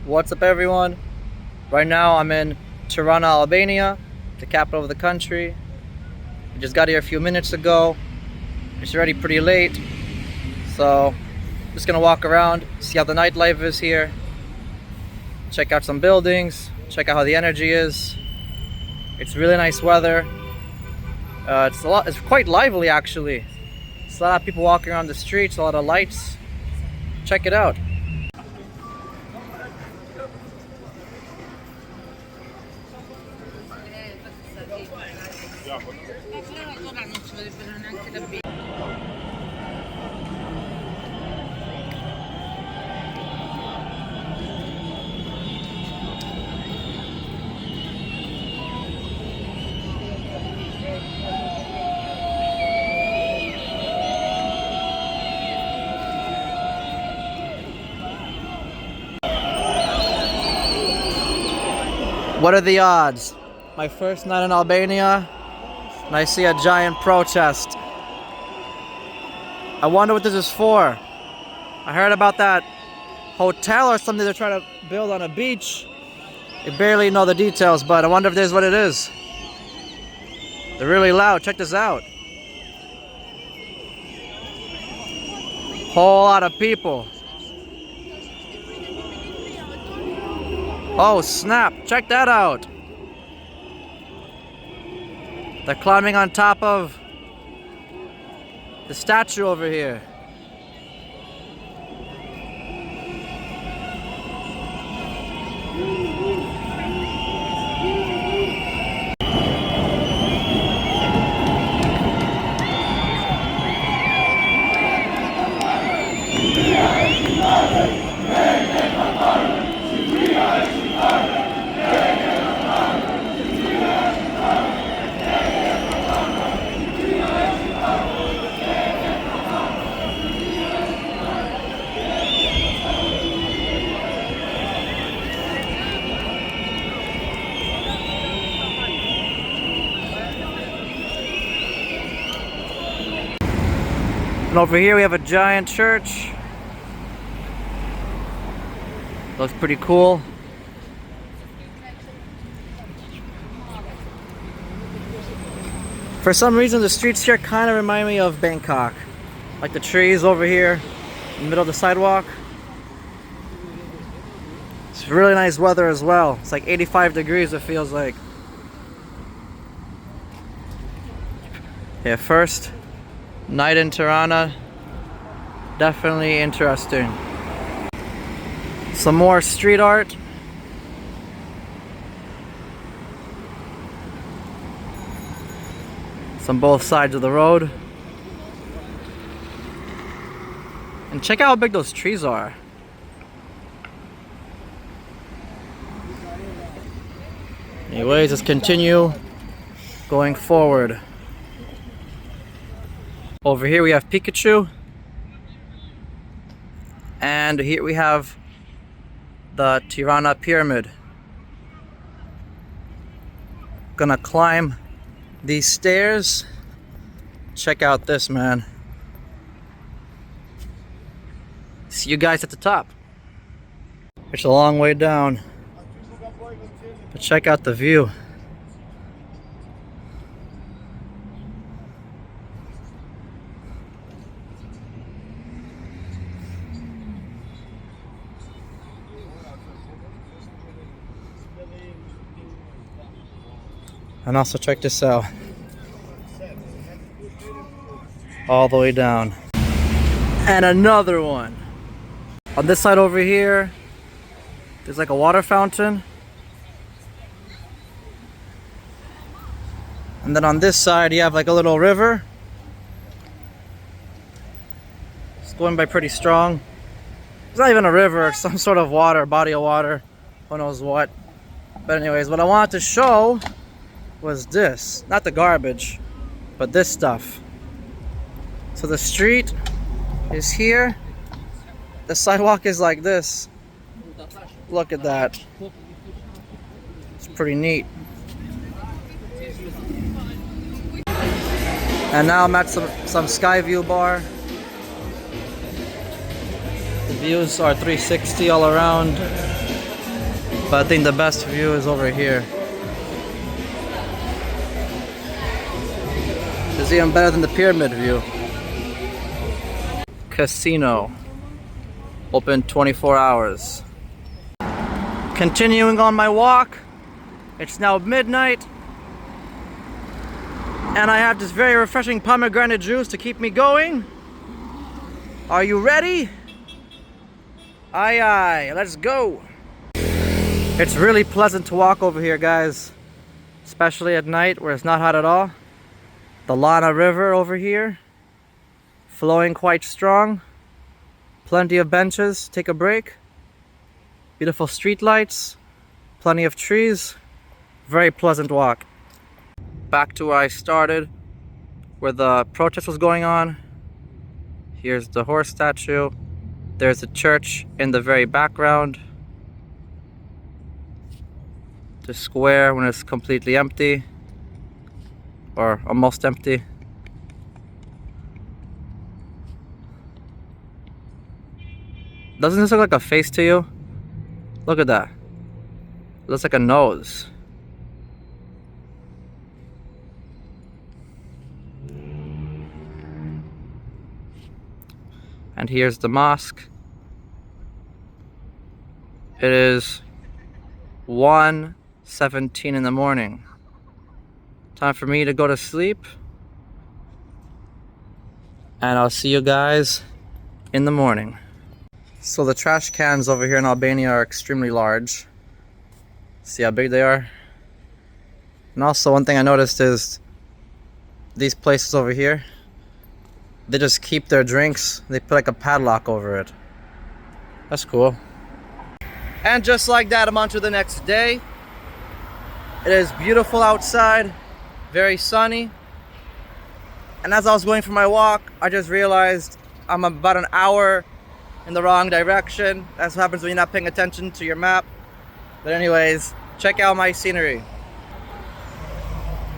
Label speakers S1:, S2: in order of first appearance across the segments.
S1: What's up, everyone? Right now I'm in Tirana, Albania, the capital of the country. I just got here a few minutes ago. It's already pretty late, so I'm just gonna walk around, see how the nightlife is here, check out some buildings, check out how the energy is. It's really nice weather. It's quite lively actually. There's a lot of people walking around the streets, a lot of lights. Check it out. What are the odds? My first night in Albania, and I see a giant protest. I wonder what this is for. I heard about that hotel or something they're trying to build on a beach. I barely know the details, but I wonder if this is what it is. They're really loud. Check this out. Whole lot of people. Oh snap, check that out. They're climbing on top of the statue over here. And over here we have a giant church. Looks pretty cool. For some reason the streets here kind of remind me of Bangkok. Like the trees over here in the middle of the sidewalk. It's really nice weather as well. It's like 85 degrees it feels like. Yeah, first night in Tirana, definitely interesting. Some more street art. It's on both sides of the road. And check out how big those trees are. Anyways, let's continue going forward. Over here we have Pikachu, and here we have the Tirana pyramid. Gonna climb these stairs. Check out this, man. See you guys at the top. It's a long way down, but check out the view. And also check this out. All the way down. And another one. On this side over here, there's like a water fountain. And then on this side you have like a little river. It's going by pretty strong. It's not even a river, it's some sort of water, body of water. Who knows what. But anyways, what I wanted to show was this, not the garbage, but this stuff. So the street is here, the sidewalk is like this. Look at that. It's pretty neat. And now I'm at some sky view bar. The views are 360 all around. But I think the best view is over here. It's even better than the pyramid view. Casino. Open 24 hours. Continuing on my walk. It's now midnight. And I have this very refreshing pomegranate juice to keep me going. Are you ready? Aye aye, let's go. It's really pleasant to walk over here, guys. Especially at night where it's not hot at all. The Lana River over here. Flowing quite strong. Plenty of benches, take a break. Beautiful street lights. Plenty of trees. Very pleasant walk. Back to where I started, where the protest was going on. Here's the horse statue. There's a church in the very background. The square when it's completely empty, or almost empty. Doesn't this look like a face to you? Look at that. It looks like a nose. And here's the mosque. It is 1:17 in the morning. Time for me to go to sleep. And I'll see you guys in the morning. So the trash cans over here in Albania are extremely large. See how big they are? And also one thing I noticed is these places over here, they just keep their drinks. They put like a padlock over it. That's cool. And just like that, I'm on to the next day. It is beautiful outside, very sunny. And as I was going for my walk, I just realized I'm about an hour in the wrong direction. That's what happens when you're not paying attention to your map. But anyways, check out my scenery.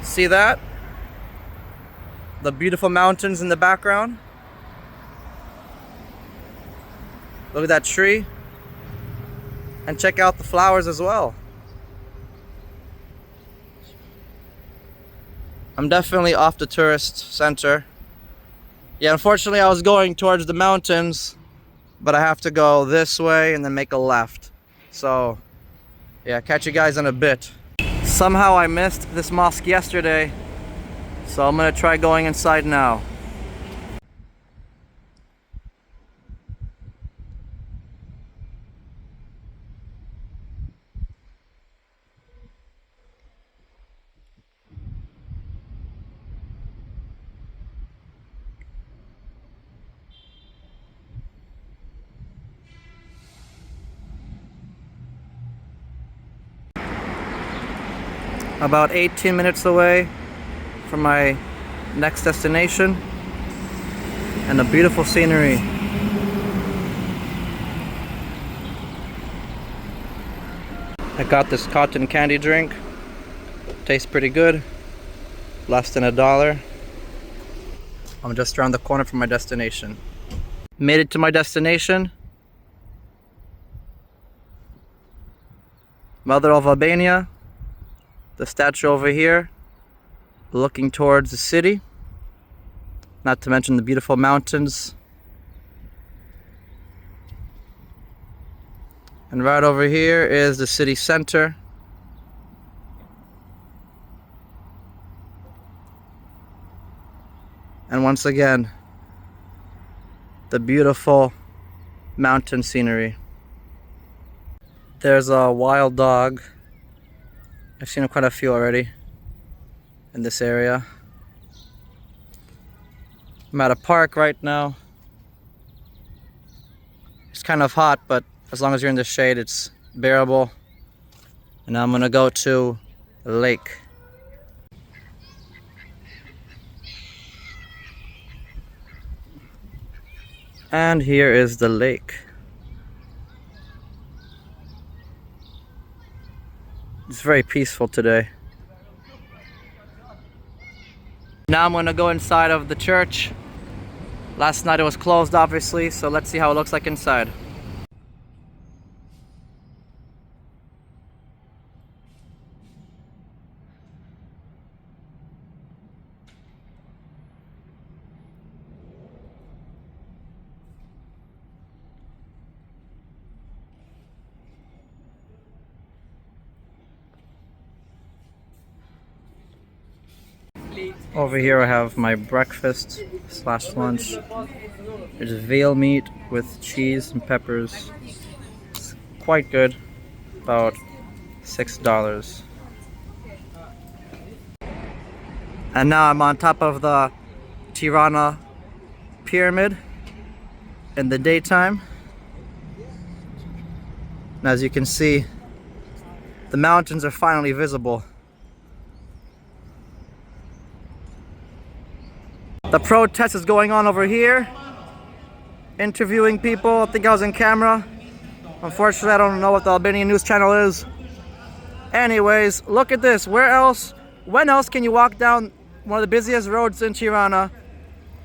S1: See that? The beautiful mountains in the background. Look at that tree. And check out the flowers as well. I'm definitely off the tourist center. Yeah, unfortunately I was going towards the mountains, but I have to go this way and then make a left. So, yeah, catch you guys in a bit. Somehow I missed this mosque yesterday, so I'm gonna try going inside now. About 18 minutes away from my next destination, and the beautiful scenery. I got this cotton candy drink. Tastes pretty good. Less than $1. I'm just around the corner from my destination. Made it to my destination. Mother of Albania. The statue over here, looking towards the city. Not to mention the beautiful mountains. And right over here is the city center. And once again, the beautiful mountain scenery. There's a wild dog. I've seen quite a few already in this area. I'm at a park right now. It's kind of hot, but as long as you're in the shade, it's bearable. And now I'm gonna go to a lake. And here is the lake. It's very peaceful today. Now I'm gonna go inside of the church. Last night it was closed, obviously, so let's see how it looks like inside. Over here I have my breakfast slash lunch. There's veal meat with cheese and peppers. It's quite good. About $6. And now I'm on top of the Tirana pyramid in the daytime. And as you can see, the mountains are finally visible. The protest is going on over here. Interviewing people. I think I was in camera. Unfortunately, I don't know what the Albanian news channel is. Anyways, look at this. When else can you walk down one of the busiest roads in Tirana?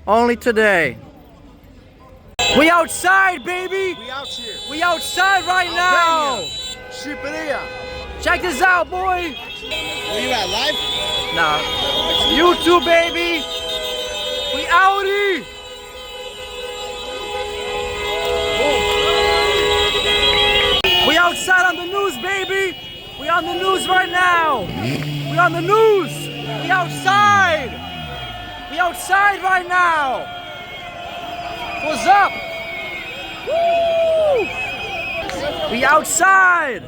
S1: Only today. We outside, baby!
S2: We out here.
S1: We outside right now!
S2: Shqipëria.
S1: Check this out, boy!
S2: Where you at, live?
S1: Nah. YouTube, baby! We outie! We outside on the news, baby! We on the news right now! We on the news! We outside! We outside right now! What's up? Woo! We outside!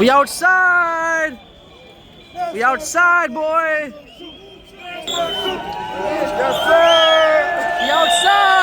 S1: We outside! We outside, boy!
S2: Yes, sir.
S1: We outside!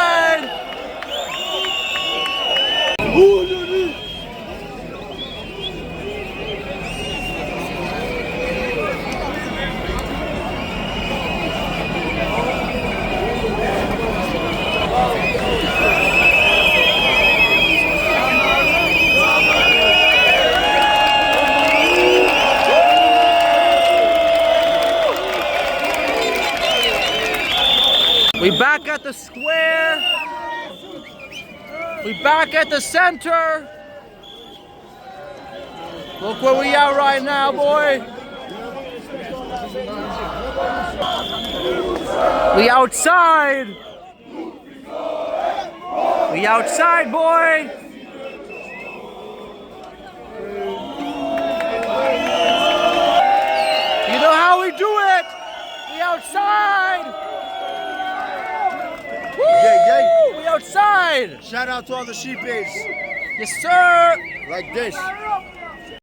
S1: We back at the square. We back at the center. Look where we are right now, boy. We outside. We outside, boy. You know how we do it. We outside.
S2: Yeah.
S1: We outside!
S2: Shout out to all the sheepies.
S1: Yes, sir!
S2: Like this.